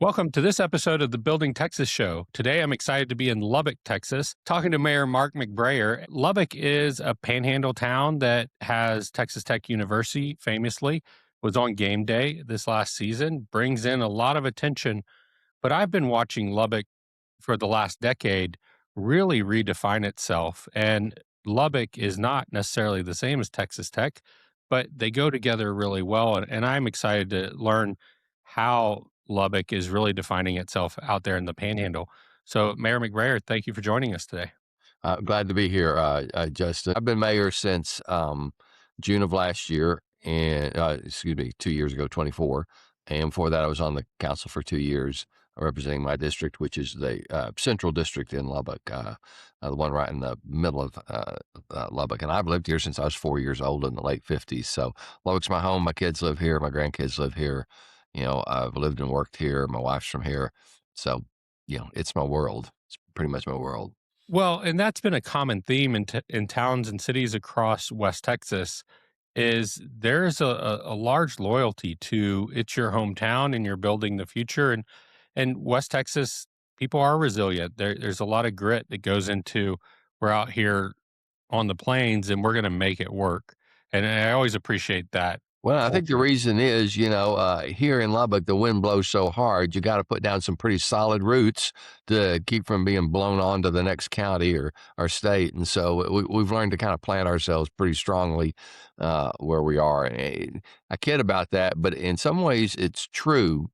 Welcome to this episode of the Building Texas Show. Today, I'm excited to be in Lubbock, Texas, talking to Mayor Mark McBrayer. Lubbock is a panhandle town that has Texas Tech University, famously, was on game day this last season, brings in a lot of attention. But I've been watching Lubbock for the last decade really redefine itself. And Lubbock is not necessarily the same as Texas Tech, but they go together really well. And I'm excited to learn how Lubbock is really defining itself out there in the panhandle. So, Mayor McBrayer, thank you for joining us today. Glad to be here, Justin. I've been mayor since June of last year, and 2 years ago, 24. And before that, I was on the council for 2 years, representing my district, which is the central district in Lubbock, the one right in the middle of Lubbock. And I've lived here since I was 4 years old in the late 50s. So Lubbock's my home. My kids live here. My grandkids live here. I've lived and worked here. My wife's from here. So, it's my world. It's pretty much my world. Well, and that's been a common theme in towns and cities across West Texas is there's a large loyalty to it's your hometown and you're building the future. And West Texas, people are resilient. There's a lot of grit that goes into we're out here on the plains and we're going to make it work. And I always appreciate that Well, I think the culture. reason is, here in Lubbock, the wind blows so hard, you got to put down some pretty solid roots to keep from being blown on to the next county or state. And so we've learned to kind of plant ourselves pretty strongly where we are. And I kid about that, but in some ways it's true.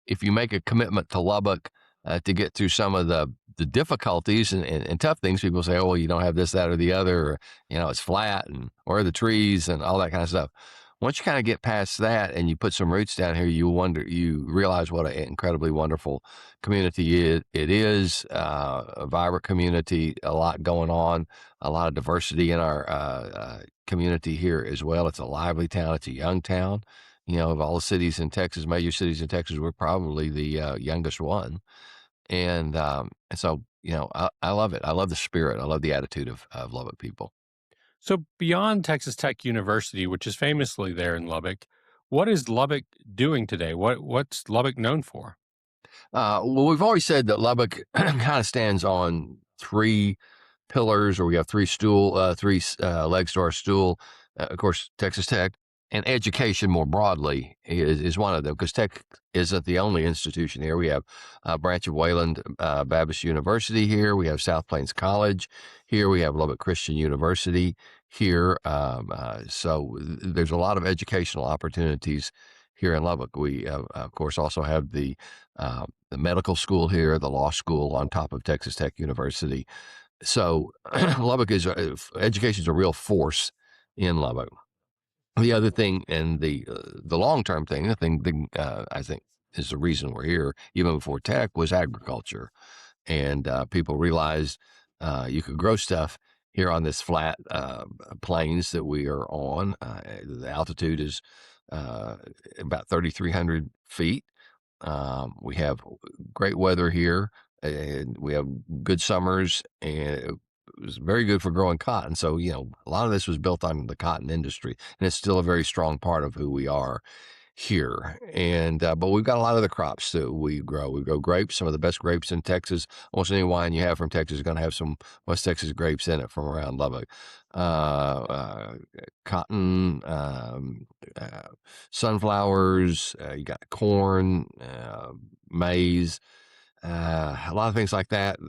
If you make a commitment to Lubbock to get through some of the difficulties and tough things, people say, oh, well, you don't have this, that, or the other, or, it's flat and where are the trees and all that kind of stuff. Once you kind of get past that and you put some roots down here, you realize what an incredibly wonderful community it is, a vibrant community, a lot going on, a lot of diversity in our community here as well. It's a lively town. It's a young town. Of all the cities in Texas, major cities in Texas, we're probably the youngest one. And so, I love it. I love the spirit. I love the attitude of Lubbock people. So beyond Texas Tech University, which is famously there in Lubbock, what is Lubbock doing today? What's Lubbock known for? Well, we've always said that Lubbock kind of stands on three pillars, or we have three legs to our stool. Of course, Texas Tech and education more broadly is one of them, because Tech isn't the only institution here. We have a branch of Wayland Baptist University here. We have South Plains College here. We have Lubbock Christian University here. So there's a lot of educational opportunities here in Lubbock. We, of course, also have the medical school here, the law school on top of Texas Tech University. So Lubbock education is a real force in Lubbock. The other thing, and the long-term thing, I think is the reason we're here, even before tech, was agriculture. And people realized you could grow stuff here on this flat plains that we are on. The altitude is about 3,300 feet. We have great weather here, and we have good summers, and it was very good for growing cotton. So, a lot of this was built on the cotton industry, and it's still a very strong part of who we are here. And but we've got a lot of the crops that we grow. We grow grapes, some of the best grapes in Texas. Almost any wine you have from Texas is going to have some West Texas grapes in it from around Lubbock. Cotton, sunflowers, you got corn, maize, a lot of things like that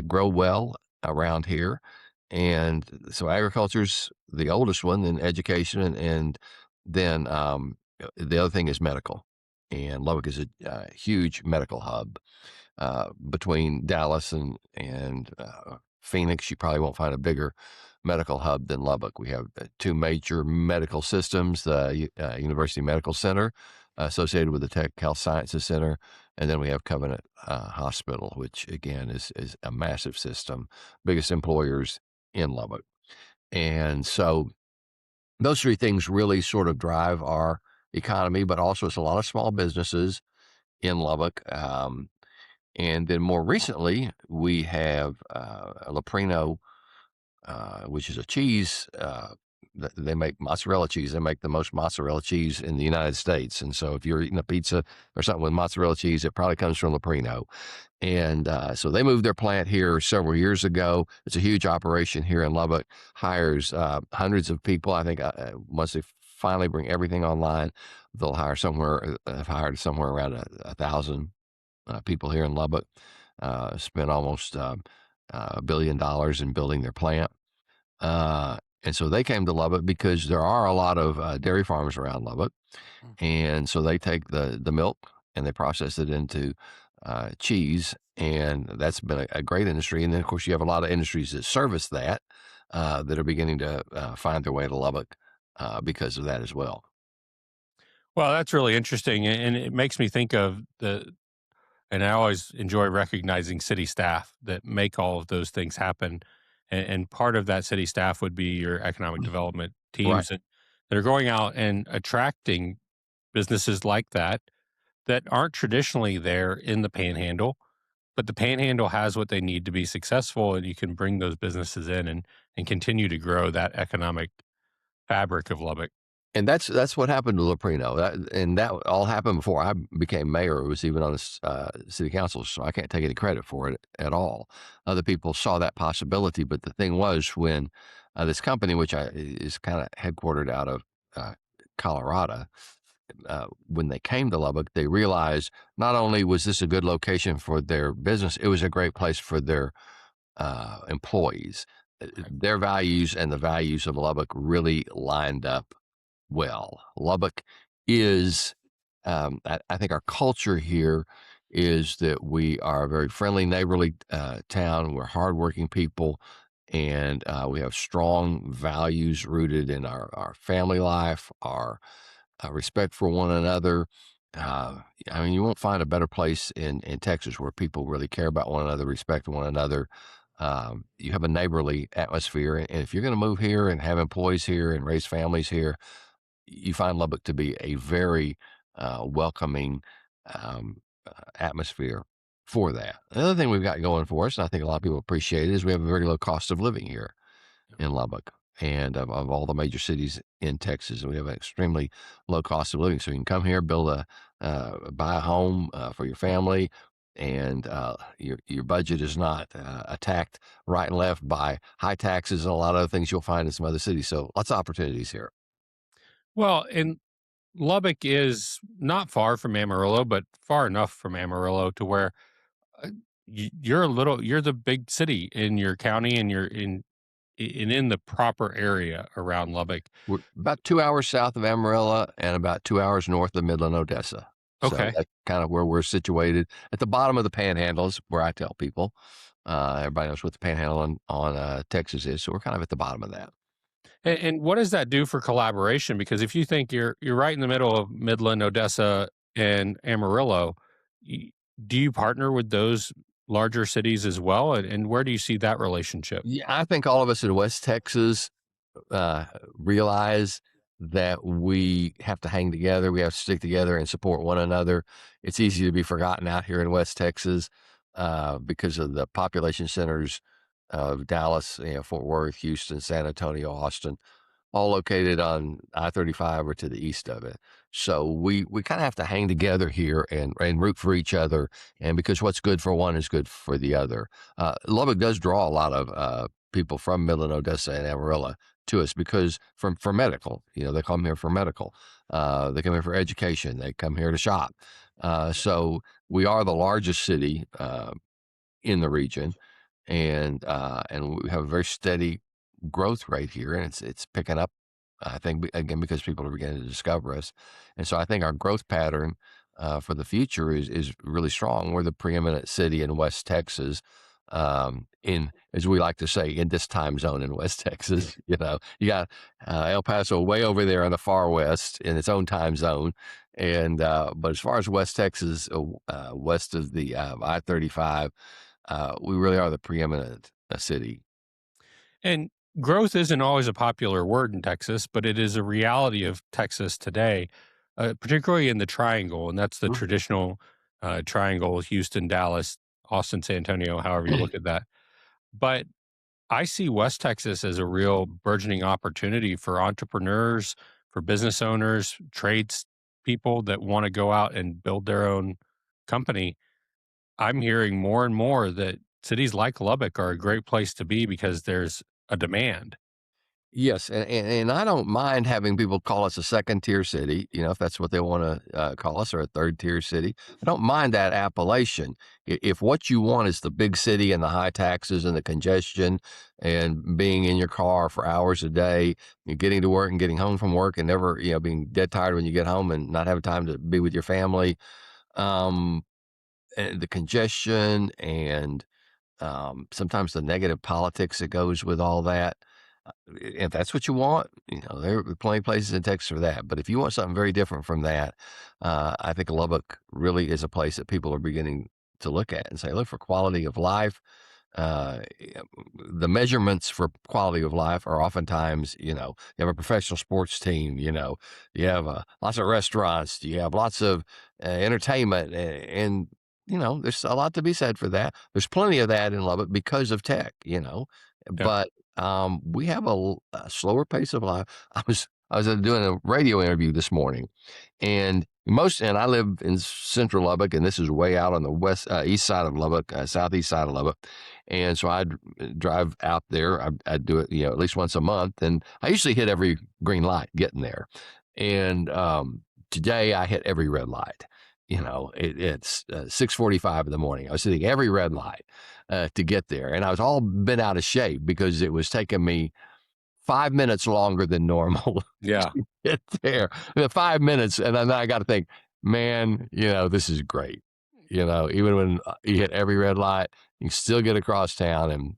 grow well around here. And so agriculture's the oldest one, then education, and then the other thing is medical. And Lubbock is a huge medical hub. Between Dallas and Phoenix, you probably won't find a bigger medical hub than Lubbock. We have two major medical systems, the University Medical Center, associated with the Tech Health Sciences Center, and then we have Covenant Hospital, which again is a massive system, biggest employers in Lubbock. And so those three things really sort of drive our economy, but also it's a lot of small businesses in Lubbock. And then more recently, we have Leprino, which is a cheese they make mozzarella cheese. They make the most mozzarella cheese in the United States. And so if you're eating a pizza or something with mozzarella cheese, it probably comes from Leprino. And so they moved their plant here several years ago. It's a huge operation here in Lubbock, hires hundreds of people. I think once they finally bring everything online, they'll hire have hired somewhere around 1,000 people here in Lubbock, spent almost $1 billion in building their plant. And so they came to Lubbock because there are a lot of dairy farms around Lubbock. And so they take the milk and they process it into cheese. And that's been a great industry. And then, of course, you have a lot of industries that service that that are beginning to find their way to Lubbock because of that as well. Well, that's really interesting, and it makes me think of and I always enjoy recognizing city staff that make all of those things happen, and part of that city staff would be your economic development Right. teams that are going out and attracting businesses like that aren't traditionally there in the Panhandle, but the Panhandle has what they need to be successful, and you can bring those businesses in and continue to grow that economic fabric of Lubbock. And that's what happened to Leprino. That all happened before I became mayor. It was even on the city council, so I can't take any credit for it at all. Other people saw that possibility, but the thing was when this company, which is kind of headquartered out of Colorado, when they came to Lubbock, they realized not only was this a good location for their business, it was a great place for their employees. Their values and the values of Lubbock really lined up well. Lubbock is, I think our culture here is that we are a very friendly, neighborly town. We're hardworking people, and we have strong values rooted in our family life, our respect for one another. I mean, you won't find a better place in Texas where people really care about one another, respect one another. You have a neighborly atmosphere, and if you're going to move here and have employees here and raise families here, you find Lubbock to be a very welcoming atmosphere for that. Another thing we've got going for us, and I think a lot of people appreciate it, is we have a very low cost of living here in Lubbock. And of all the major cities in Texas, we have an extremely low cost of living. So you can come here, buy a home for your family, and your budget is not attacked right and left by high taxes and a lot of other things you'll find in some other cities. So lots of opportunities here. Well, and Lubbock is not far from Amarillo, but far enough from Amarillo to where uh, you're the big city in your county, and you're in the proper area around Lubbock. We're about 2 hours south of Amarillo and about 2 hours north of Midland-Odessa. So Okay. that's kind of where we're situated at the bottom of the Panhandle is where I tell people. Everybody knows what the Panhandle on Texas is, so we're kind of at the bottom of that. And what does that do for collaboration? Because if you think you're right in the middle of Midland, Odessa, and Amarillo, y- do you partner with those larger cities as well? And where do you see that relationship? Yeah, I think all of us in West Texas realize that we have to hang together. We have to stick together and support one another. It's easy to be forgotten out here in West Texas because of the population centers of Dallas, Fort Worth, Houston, San Antonio, Austin, all located on I-35 or to the east of it. So we kind of have to hang together here and root for each other. And because what's good for one is good for the other. Lubbock does draw a lot of people from Midland, Odessa, and Amarillo to us because for medical, they come here for medical. They come here for education. They come here to shop. So we are the largest city in the region, and we have a very steady growth rate here, and it's picking up. I think again because people are beginning to discover us, and so I think our growth pattern for the future is really strong. We're the preeminent city in West Texas, in as we like to say, in this time zone in West Texas. You got El Paso way over there in the far west in its own time zone, and but as far as West Texas, west of the I-35, we really are the preeminent city. And growth isn't always a popular word in Texas, but it is a reality of Texas today, particularly in the triangle. And that's the Mhm. traditional triangle: Houston, Dallas, Austin, San Antonio, however you look at that. But I see West Texas as a real burgeoning opportunity for entrepreneurs, for business owners, trades people that want to go out and build their own company. I'm hearing more and more that cities like Lubbock are a great place to be because there's a demand. Yes, and I don't mind having people call us a second-tier city, if that's what they wanna, call us, or a third-tier city. I don't mind that appellation. If what you want is the big city and the high taxes and the congestion and being in your car for hours a day, you're getting to work and getting home from work and never, being dead tired when you get home and not having time to be with your family, um, and the congestion and sometimes the negative politics that goes with all that. If that's what you want, there are plenty of places in Texas for that. But if you want something very different from that, I think Lubbock really is a place that people are beginning to look at and say, look, for quality of life. Yeah, the measurements for quality of life are oftentimes, you have a professional sports team, you have lots of restaurants, you have lots of entertainment, and there's a lot to be said for that. There's plenty of that in Lubbock because of tech. Yeah. But we have a slower pace of life. I was doing a radio interview this morning, and I live in central Lubbock, and this is way out on the east side of Lubbock, southeast side of Lubbock, and so I'd drive out there. I'd do it, at least once a month, and I usually hit every green light getting there. And today I hit every red light. It's 6:45 in the morning. I was hitting every red light to get there, and I was all bent out of shape because it was taking me 5 minutes longer than normal Yeah. to get there. 5 minutes, and then I got to think, man, this is great. Even when you hit every red light, you can still get across town in,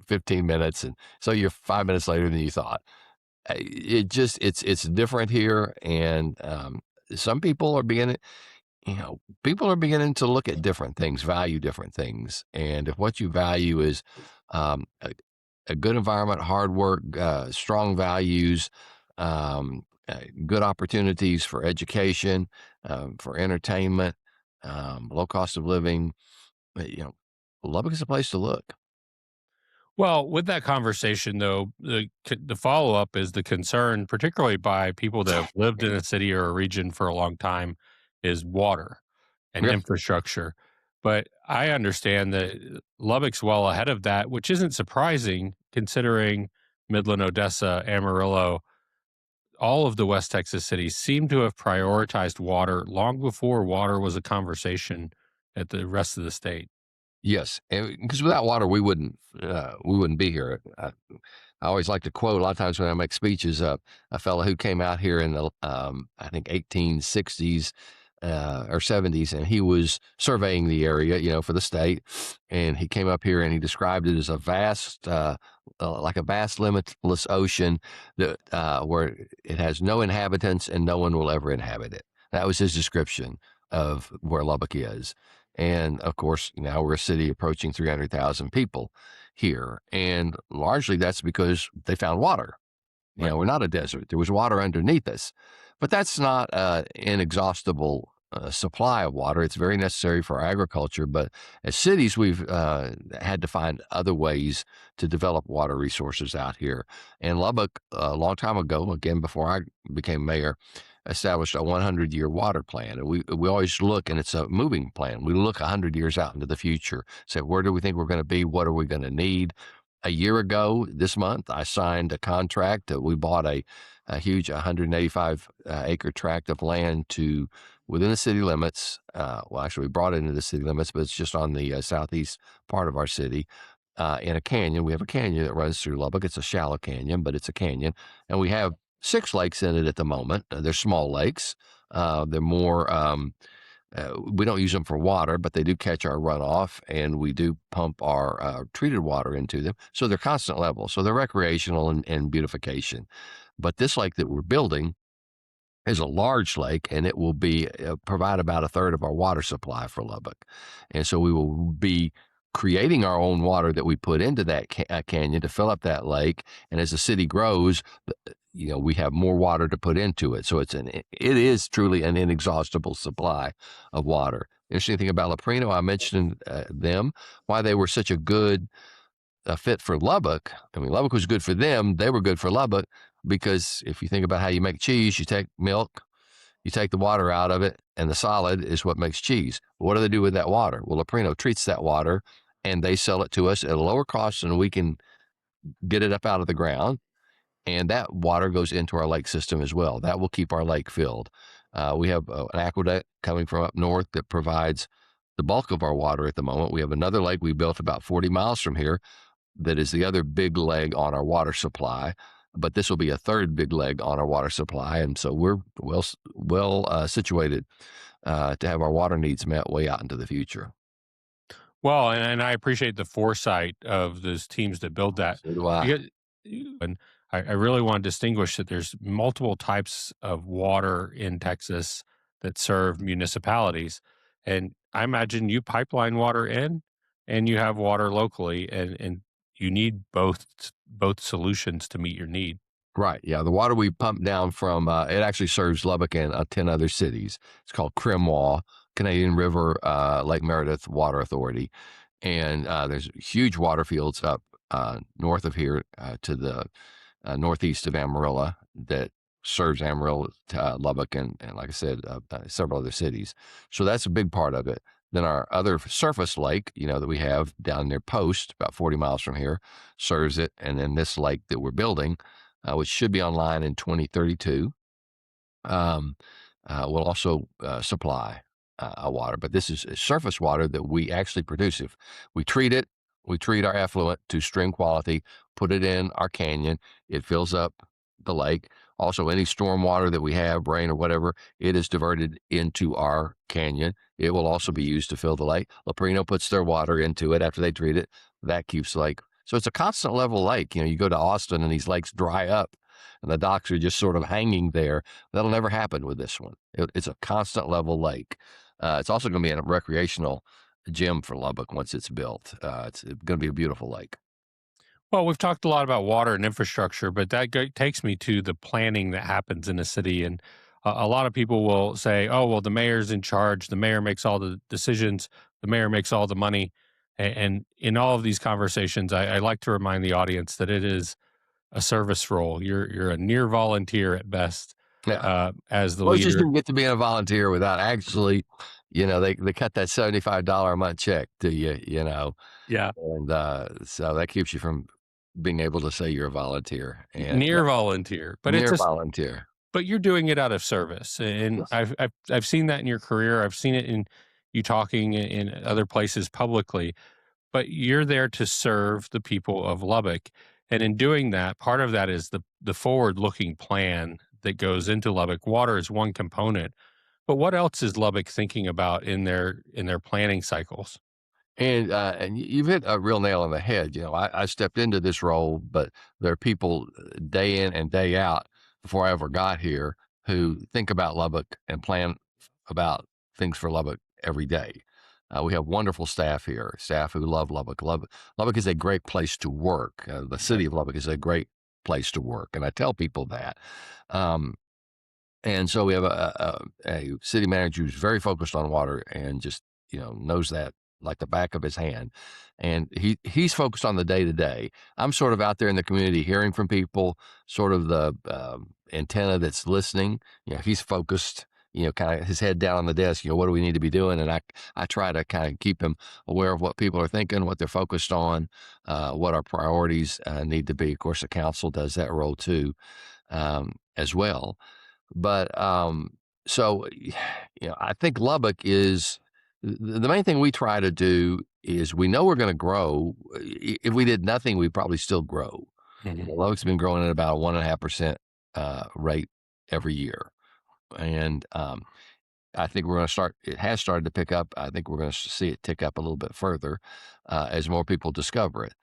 15 minutes, and so you're 5 minutes later than you thought. It's different here, and some people are beginning to look at different things, value different things, and if what you value is a good environment, hard work, strong values, good opportunities for education, for entertainment, low cost of living. Lubbock is a place to look. Well, with that conversation, though, the follow up is the concern, particularly by people that have lived in a city or a region for a long time, is water and Yeah. infrastructure. But I understand that Lubbock's well ahead of that, which isn't surprising considering Midland-Odessa, Amarillo, all of the West Texas cities seem to have prioritized water long before water was a conversation at the rest of the state. Yes, because without water, we wouldn't be here. I always like to quote a lot of times when I make speeches. A fellow who came out here in the I think 1860s or 70s, and he was surveying the area, for the state, and he came up here and he described it as a vast, like a vast, limitless ocean that where it has no inhabitants and no one will ever inhabit it. That was his description of where Lubbock is. And of course, now we're a city approaching 300,000 people here. And largely that's because they found water. Right. We're not a desert. There was water underneath us. But that's not an inexhaustible supply of water. It's very necessary for agriculture. But as cities, we've had to find other ways to develop water resources out here. And Lubbock, a long time ago, again, before I became mayor, established a 100-year water plan. And we always look, and it's a moving plan. We look 100 years out into the future, say, where do we think we're going to be? What are we going to need? A year ago this month, I signed a contract. We bought a huge 185 acre tract of land within the city limits. Well, actually, we brought it into the city limits, but it's just on the southeast part of our city. In a canyon. We have a canyon that runs through Lubbock. It's a shallow canyon, but it's a canyon. And we have 6 lakes in it at the moment. They're small lakes. They're more, we don't use them for water, but they do catch our runoff, and we do pump our treated water into them. So they're constant level. So they're recreational and beautification. But this lake that we're building is a large lake, and it will provide about a third of our water supply for Lubbock. And so we will be creating our own water that we put into that canyon to fill up that lake. And as the city grows, we have more water to put into it. So it is truly an inexhaustible supply of water. Interesting thing about Leprino, I mentioned them, why they were such a good a fit for Lubbock. I mean, Lubbock was good for them. They were good for Lubbock because if you think about how you make cheese, you take milk, you take the water out of it, and the solid is what makes cheese. What do they do with that water? Well, Leprino treats that water, and they sell it to us at a lower cost than we can get it up out of the ground. And that water goes into our lake system as well. That will keep our lake filled. We have an aqueduct coming from up north that provides the bulk of our water at the moment. We have another lake we built about 40 miles from here that is the other big leg on our water supply. But this will be a third big leg on our water supply, and so we're well situated to have our water needs met way out into the future. Well, and I appreciate the foresight of those teams that build that. So do I. Because, and I really want to distinguish that there's multiple types of water in Texas that serve municipalities. And I imagine you pipeline water in and you have water locally, and you need both solutions to meet your need. Right. Yeah. The water we pump down from it actually serves Lubbock and 10 other cities. It's called CRMWA, Canadian River Lake Meredith Water Authority. And there's huge water fields up north of here to the northeast of Amarillo that serves Amarillo, Lubbock, and like I said, several other cities. So that's a big part of it. Then our other surface lake, that we have down near Post, about 40 miles from here, serves it. And then this lake that we're building, which should be online in 2032, will also supply water. But this is surface water that we actually produce. If we treat it, we treat our effluent to stream quality, put it in our canyon, it fills up the lake. Also, any storm water that we have, rain or whatever, it is diverted into our canyon. It will also be used to fill the lake. Leprino puts their water into it after they treat it. That keeps the lake. So it's a constant level lake. You go to Austin and these lakes dry up and the docks are just sort of hanging there. That'll never happen with this one. It's a constant level lake. It's also going to be a recreational gym for Lubbock once it's built. It's going to be a beautiful lake. Well, we've talked a lot about water and infrastructure, but that takes me to the planning that happens in a city. And a lot of people will say, oh, well, the mayor's in charge. The mayor makes all the decisions. The mayor makes all the money. And in all of these conversations, I like to remind the audience that it is a service role. You're a near volunteer at best as the Well, leader. you just didn't get to be a volunteer without actually, they cut that $75 a month check to you, Yeah. And so that keeps you from being able to say you're a volunteer. And Near volunteer. But near it's volunteer. but you're doing it out of service. And Yes. I've seen that in your career. I've seen it in you talking in other places publicly. But you're there to serve the people of Lubbock. And in doing that, part of that is the forward-looking plan that goes into Lubbock. Water is one component. But what else is Lubbock thinking about in their planning cycles? And you've hit a real nail on the head. I stepped into this role, but there are people day in and day out before I ever got here who think about Lubbock and plan about things for Lubbock every day. We have wonderful staff here, staff who love Lubbock. Lubbock is a great place to work. The city of Lubbock is a great place to work, and I tell people that. And so we have a city manager who's very focused on water and just knows that like the back of his hand. And he's focused on the day-to-day. I'm sort of out there in the community hearing from people, sort of the antenna that's listening. He's focused, kind of his head down on the desk, what do we need to be doing? And I try to kind of keep him aware of what people are thinking, what they're focused on, what our priorities need to be. Of course, the council does that role too, as well. But so, I think Lubbock is the main thing we try to do is we know we're going to grow. If we did nothing, we'd probably still grow. Mhm. Lubbock's been growing at about a 1.5% rate every year. And I think we're going to start, it has started to pick up. I think we're going to see it tick up a little bit further as more people discover it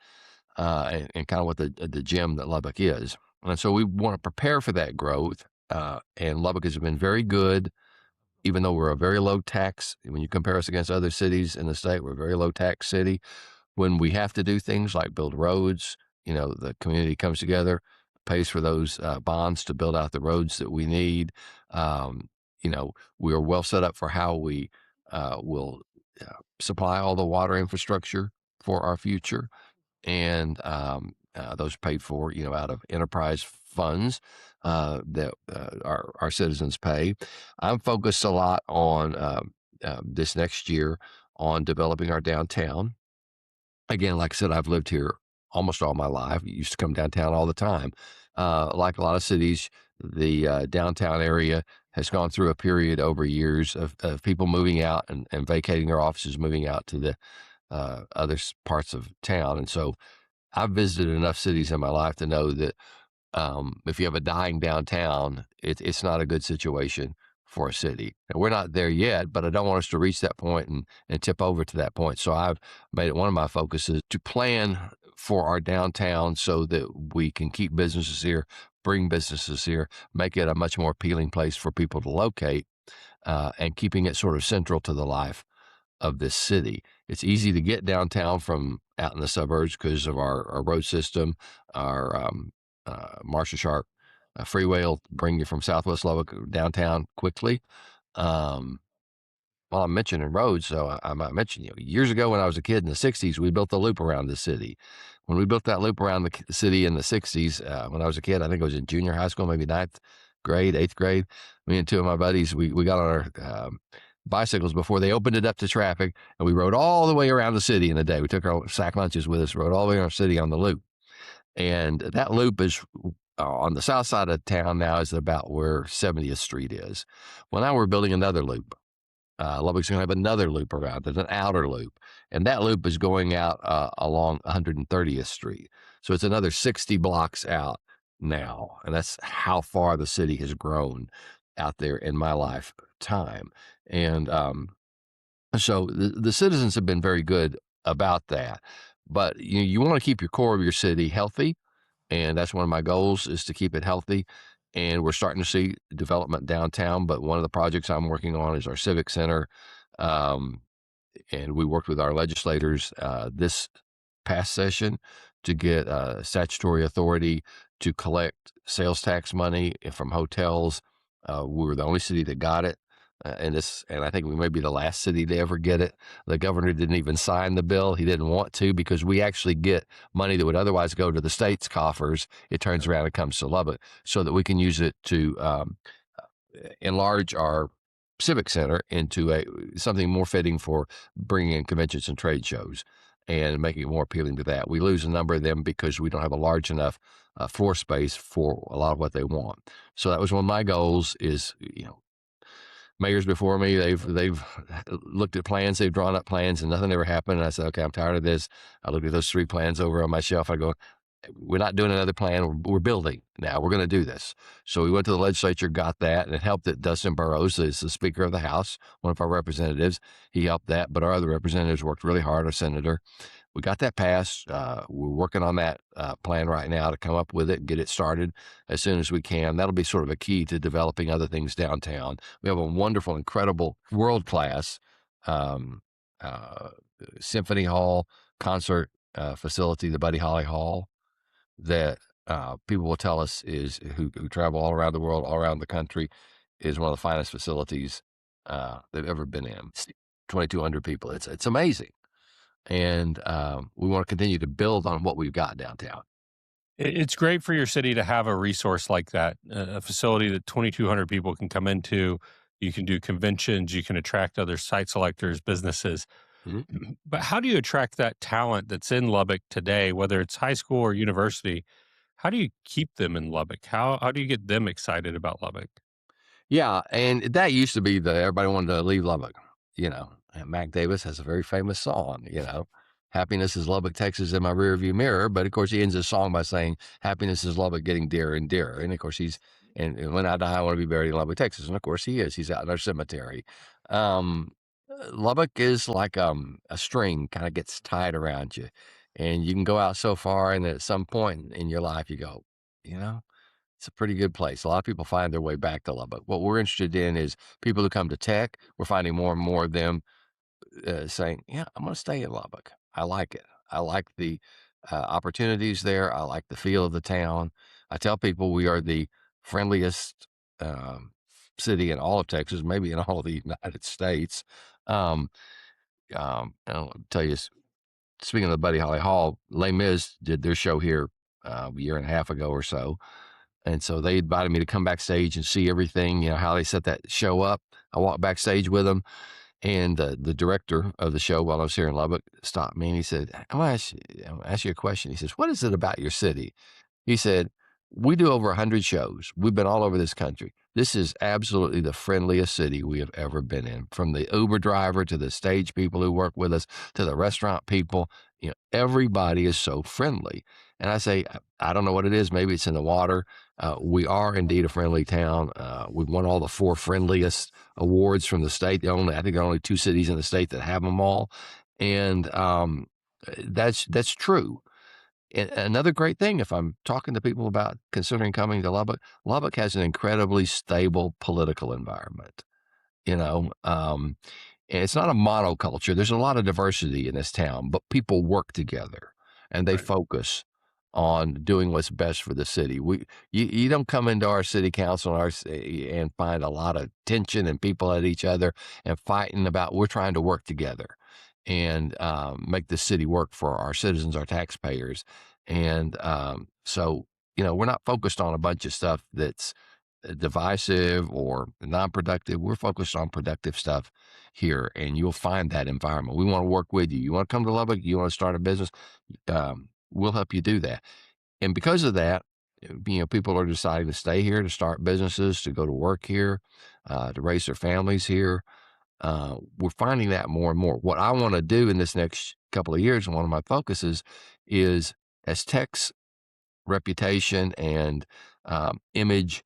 and kind of what the gem that Lubbock is. And so we want to prepare for that growth. And Lubbock has been very good, even though we're a very low tax. When you compare us against other cities in the state, we're a very low tax city. When we have to do things like build roads, the community comes together, pays for those bonds to build out the roads that we need. We are well set up for how we will supply all the water infrastructure for our future. and those are paid for, out of enterprise funds that our citizens pay. I'm focused a lot on this next year on developing our downtown. Again, like I said, I've lived here almost all my life. Used to come downtown all the time. Like a lot of cities, the downtown area has gone through a period over years of people moving out and vacating their offices, moving out to the other parts of town. And so I've visited enough cities in my life to know that if you have a dying downtown, it's not a good situation for a city. And we're not there yet, but I don't want us to reach that point and tip over to that point. So I've made it one of my focuses to plan for our downtown so that we can keep businesses here, bring businesses here, make it a much more appealing place for people to locate, and keeping it sort of central to the life of this city. It's easy to get downtown from out in the suburbs because of our road system. Our Marshall Sharp freeway will bring you from Southwest Lubbock downtown quickly. Well, I'm mentioning roads, so I might mention, years ago when I was a kid in the 60s, we built a loop around the city. When we built that loop around the city in the 60s, when I was a kid, I think I was in junior high school, maybe ninth grade, eighth grade, me and two of my buddies, we got on our bicycles before they opened it up to traffic, and we rode all the way around the city in a day. We took our sack lunches with us, rode all the way around the city on the loop. And that loop is on the south side of town now, is about where 70th Street is. Well, now we're building another loop. Lubbock's going to have another loop around it, an outer loop. And that loop is going out along 130th Street. So it's another 60 blocks out now. And that's how far the city has grown out there in my lifetime. And so the citizens have been very good about that. But you want to keep your core of your city healthy. And that's one of my goals, is to keep it healthy. And we're starting to see development downtown. But one of the projects I'm working on is our Civic Center. And we worked with our legislators this past session to get statutory authority to collect sales tax money from hotels. We were the only city that got it. And I think we may be the last city to ever get it. The governor didn't even sign the bill. He didn't want to, because we actually get money that would otherwise go to the state's coffers. It turns around and comes to Lubbock, so that we can use it to enlarge our Civic Center into something more fitting for bringing in conventions and trade shows and making it more appealing to that. We lose a number of them because we don't have a large enough floor space for a lot of what they want. So that was one of my goals, is, mayors before me, they've looked at plans, they've drawn up plans, and nothing ever happened. And I said, okay, I'm tired of this. I looked at those 3 plans over on my shelf. I go, we're not doing another plan. We're building now. We're going to do this. So we went to the legislature, got that, and it helped that Dustin Burrows is the Speaker of the House, one of our representatives. He helped that, but our other representatives worked really hard. Our senator, we got that passed. We're working on that plan right now to come up with it and get it started as soon as we can. That'll be sort of a key to developing other things downtown. We have a wonderful, incredible, world-class symphony hall, concert facility, the Buddy Holly Hall, that people will tell us who travel all around the world, all around the country, is one of the finest facilities they've ever been in. 2,200 people. It's amazing. And we want to continue to build on what we've got downtown. It's great for your city to have a resource like that, a facility that 2,200 people can come into. You can do conventions, you can attract other site selectors, businesses. Mm-hmm. But how do you attract that talent that's in Lubbock today, whether it's high school or university? How do you keep them in Lubbock? How do you get them excited about Lubbock? Yeah, and that used to be everybody wanted to leave Lubbock, And Mac Davis has a very famous song, happiness is Lubbock, Texas in my rearview mirror. But of course, he ends his song by saying, happiness is Lubbock getting dearer and dearer. And of course, and when I die, I want to be buried in Lubbock, Texas. And of course, he is. He's out in our cemetery. Lubbock is like a string, kind of gets tied around you. And you can go out so far, and at some point in your life, you go, it's a pretty good place. A lot of people find their way back to Lubbock. What we're interested in is people who come to tech. We're finding more and more of them saying, yeah, I'm going to stay in Lubbock. I like it. I like the opportunities there. I like the feel of the town. I tell people we are the friendliest city in all of Texas, maybe in all of the United States. I'll tell you speaking of the Buddy Holly Hall, Les Mis did their show here a year and a half ago or so. And so they invited me to come backstage and see everything, how they set that show up. I walked backstage with them, and the director of the show while I was here in Lubbock stopped me and he said, I'm going to ask you a question. He says, what is it about your city? He said, we do over 100 shows. We've been all over this country. This is absolutely the friendliest city we have ever been in. From the Uber driver to the stage people who work with us to the restaurant people, everybody is so friendly. And I say, I don't know what it is. Maybe it's in the water. We are indeed a friendly town. We've won all the 4 friendliest awards from the state. I think there are only 2 cities in the state that have them all. And that's true. And another great thing, if I'm talking to people about considering coming to Lubbock, Lubbock has an incredibly stable political environment. And it's not a monoculture. There's a lot of diversity in this town, but people work together and they Right. focus on doing what's best for the city. You don't come into our city council and find a lot of tension and people at each other and fighting about. We're trying to work together and make the city work for our citizens, our taxpayers. And so, we're not focused on a bunch of stuff that's divisive or non-productive. We're focused on productive stuff here, and you'll find that environment. We want to work with you. You want to come to Lubbock? You want to start a business? We'll help you do that. And because of that, people are deciding to stay here, to start businesses, to go to work here, to raise their families here. We're finding that more and more. What I want to do in this next couple of years, and one of my focuses is, as Tech's reputation and image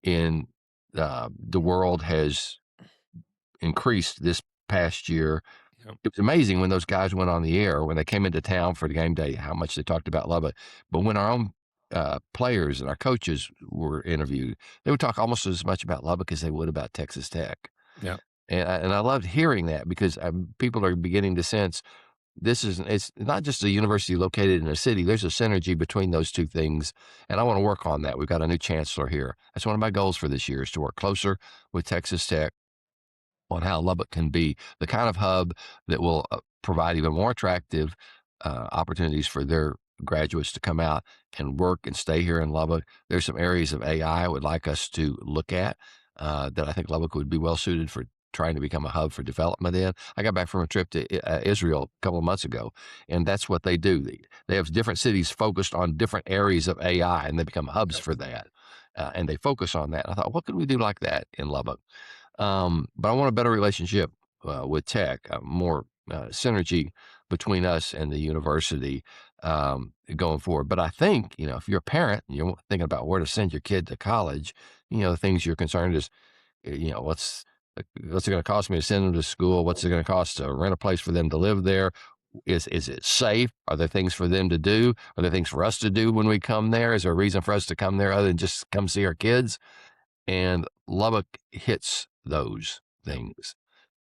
in the world has increased this past year. Yep. It was amazing when those guys went on the air, when they came into town for the game day, how much they talked about Lubbock. But when our own players and our coaches were interviewed, they would talk almost as much about Lubbock as they would about Texas Tech. Yeah. And I loved hearing that because people are beginning to sense it's not just a university located in a city. There's a synergy between those two things. And I want to work on that. We've got a new chancellor here. That's one of my goals for this year, is to work closer with Texas Tech on how Lubbock can be the kind of hub that will provide even more attractive opportunities for their graduates to come out and work and stay here in Lubbock. There's some areas of AI I would like us to look at that I think Lubbock would be well suited for trying to become a hub for development in. I got back from a trip to Israel a couple of months ago, and that's what they do. They have different cities focused on different areas of AI, and they become hubs for that. And they focus on that. I thought, what could we do like that in Lubbock? But I want a better relationship with Tech, more synergy between us and the university going forward. But I think, if you're a parent and you're thinking about where to send your kid to college, the things you're concerned is, what's it going to cost me to send them to school? What's it going to cost to rent a place for them to live there? Is it safe? Are there things for them to do? Are there things for us to do when we come there? Is there a reason for us to come there other than just come see our kids? And Lubbock hits those things.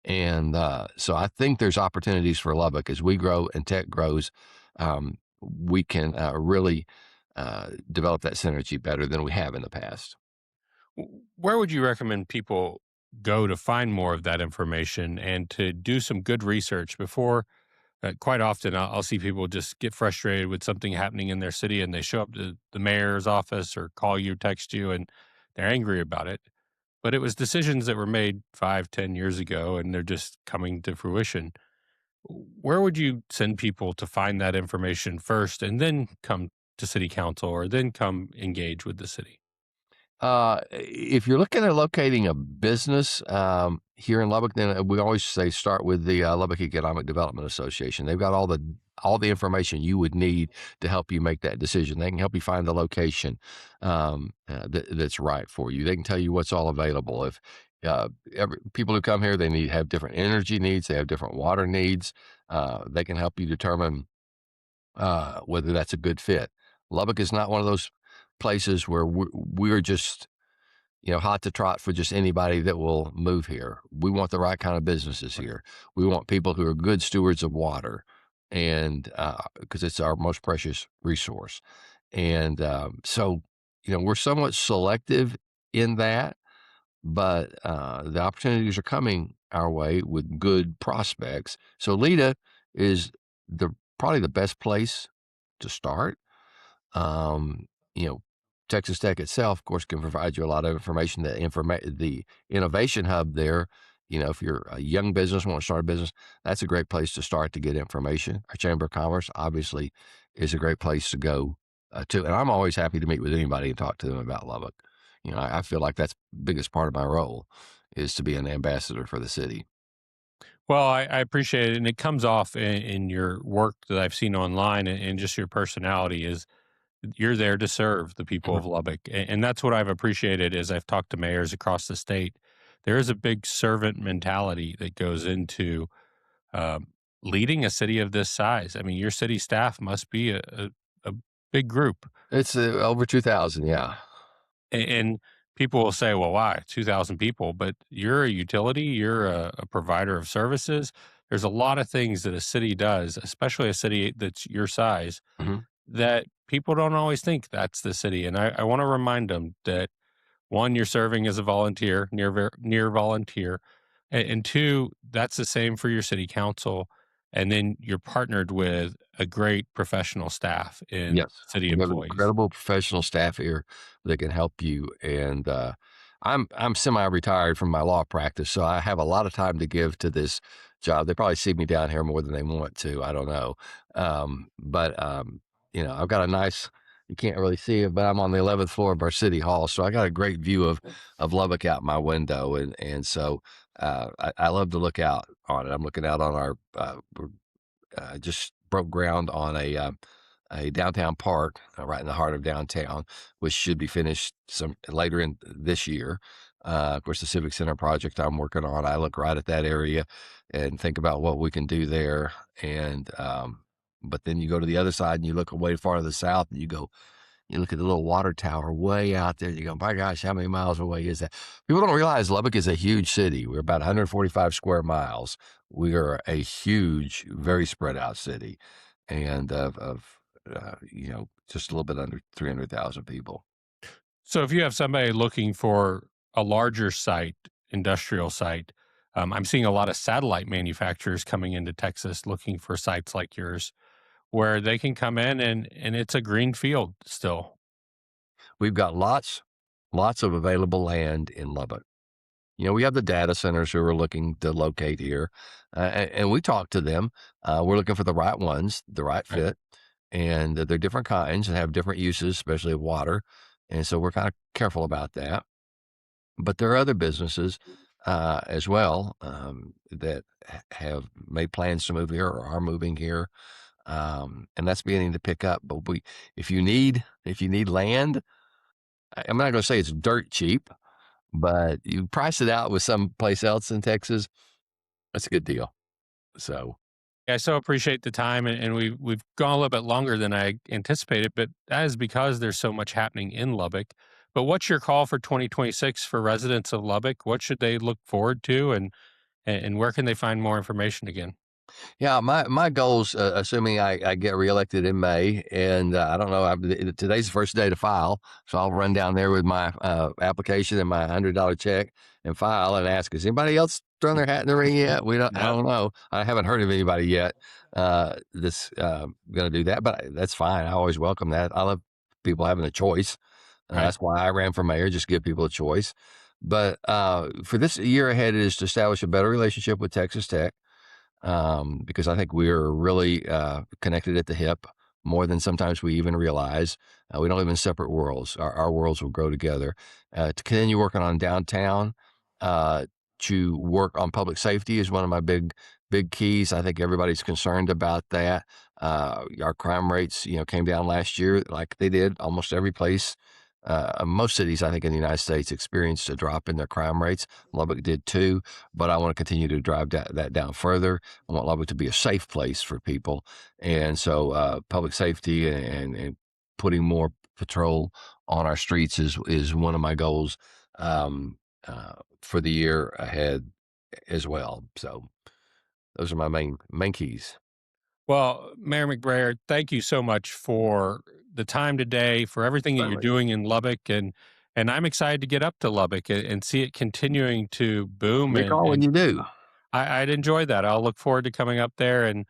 And so I think there's opportunities for Lubbock as we grow and Tech grows. We can really develop that synergy better than we have in the past. Where would you recommend people go to find more of that information and to do some good research before? Quite often, I'll see people just get frustrated with something happening in their city and they show up to the mayor's office or call you, text you, and they're angry about it. But it was decisions that were made 5, 10 years ago and they're just coming to fruition. Where would you send people to find that information first and then come to city council or then come engage with the city? If you're looking at locating a business here in Lubbock, then we always say start with the Lubbock Economic Development Association. They've got all the information you would need to help you make that decision. They can help you find the location that's right for you. They can tell you what's all available. If people who come here, they have different energy needs, they have different water needs. They can help you determine whether that's a good fit. Lubbock is not one of those places where we're just hot to trot for just anybody that will move here. We want the right kind of businesses here. We want people who are good stewards of water, and because it's our most precious resource. And so we're somewhat selective in that, but the opportunities are coming our way with good prospects. So LEDA is the probably the best place to start. Um, you know, Texas Tech itself, of course, can provide you a lot of information. The innovation hub there, if you're a young business, want to start a business, that's a great place to start to get information. Our Chamber of Commerce obviously is a great place to go to, and I'm always happy to meet with anybody and talk to them about Lubbock. I feel like that's the biggest part of my role is to be an ambassador for the city. Well, I appreciate it, and it comes off in your work that I've seen online, and just your personality is you're there to serve the people of Lubbock, and that's what I've appreciated as I've talked to mayors across the state. There is a big servant mentality that goes into um, leading a city of this size. I mean, your city staff must be a big group. It's over 2,000, yeah. And people will say, well, why 2,000 people? But you're a utility, you're a provider of services. There's a lot of things that a city does, especially a city that's your size, Mhm. that people don't always think that's the city. And I want to remind them that one, you're serving as a volunteer, near volunteer, and two, that's the same for your city council. And then you're partnered with a great professional staff in Yes, city we have employees. incredible professional staff here that can help you. And I'm semi-retired from my law practice, so I have a lot of time to give to this job. They probably see me down here more than they want to. I don't know, but I've got a nice. You can't really see it, but I'm on the 11th floor of our city hall, so I got a great view of Lubbock out my window, and so I love to look out on it. I'm looking out on our just broke ground on a downtown park right in the heart of downtown, which should be finished some later in this year. Of course, the Civic Center project I'm working on, I look right at that area and think about what we can do there. But then you go to the other side and you look way far to the south and you look at the little water tower way out there. You go, my gosh, how many miles away is that? People don't realize Lubbock is a huge city. We're about 145 square miles. We are a huge, very spread out city, and just a little bit under 300,000 people. So if you have somebody looking for a larger site, industrial site, I'm seeing a lot of satellite manufacturers coming into Texas looking for sites like yours where they can come in and it's a green field still. We've got lots of available land in Lubbock. We have the data centers who are looking to locate here, and we talk to them. We're looking for the right ones, the right Right. fit, and they're different kinds and have different uses, especially of water. And so we're kind of careful about that. But there are other businesses as well that have made plans to move here or are moving here, and that's beginning to pick up. But if you need land, I'm not going to say it's dirt cheap, but you price it out with someplace else in Texas, that's a good deal. So I so appreciate the time, and we've gone a little bit longer than I anticipated, but that is because there's so much happening in Lubbock. But what's your call for 2026 for residents of Lubbock? What should they look forward to, and where can they find more information again? yeah, my goals, assuming I get reelected in May, and I don't know, today's the first day to file, so I'll run down there with my application and my $100 check and file and ask, has anybody else thrown their hat in the ring yet? I Yep. don't know. I haven't heard of anybody yet that's going to do that, but that's fine. I always welcome that. I love people having a choice. Right. That's why I ran for mayor, just give people a choice. But for this year ahead is to establish a better relationship with Texas Tech, because I think we're really connected at the hip more than sometimes we even realize. We don't live in separate worlds. Our worlds will grow together. To continue working on downtown, uh, to work on public safety is one of my big keys. I think everybody's concerned about that. Our crime rates, came down last year like they did almost every place. Most cities, I think, in the United States experienced a drop in their crime rates. Lubbock did too, but I want to continue to drive that down further. I want Lubbock to be a safe place for people, and so public safety and putting more patrol on our streets is one of my goals for the year ahead as well. So those are my main keys. Well, Mayor McBrayer, thank you so much for the time today, for everything that you're Certainly. doing in Lubbock, and I'm excited to get up to Lubbock and see it continuing to boom. Give me a call when And you do. I'd enjoy that. I'll look forward to coming up there and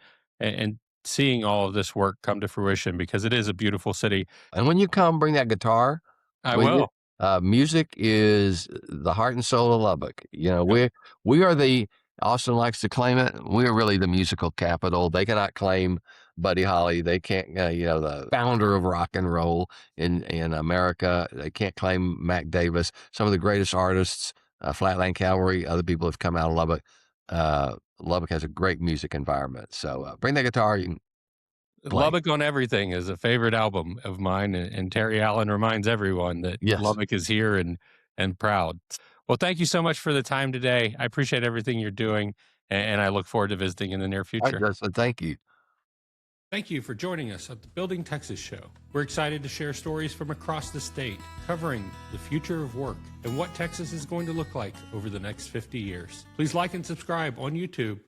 seeing all of this work come to fruition because it is a beautiful city. And when you come, bring that guitar I with will. you. Music is the heart and soul of Lubbock. You know, Yep. we are the, Austin likes to claim it, we are really the musical capital. They cannot claim Buddy Holly. They can't, the founder of rock and roll in America. They can't claim Mac Davis. Some of the greatest artists, Flatland Cavalry, other people have come out of Lubbock. Lubbock has a great music environment. So bring that guitar. You can play. Lubbock on Everything is a favorite album of mine, and Terry Allen reminds everyone that Yes. Lubbock is here and proud. Well, thank you so much for the time today. I appreciate everything you're doing, and I look forward to visiting in the near future. Thank you. Thank you for joining us at the Building Texas Show. We're excited to share stories from across the state, covering the future of work and what Texas is going to look like over the next 50 years. Please like and subscribe on YouTube.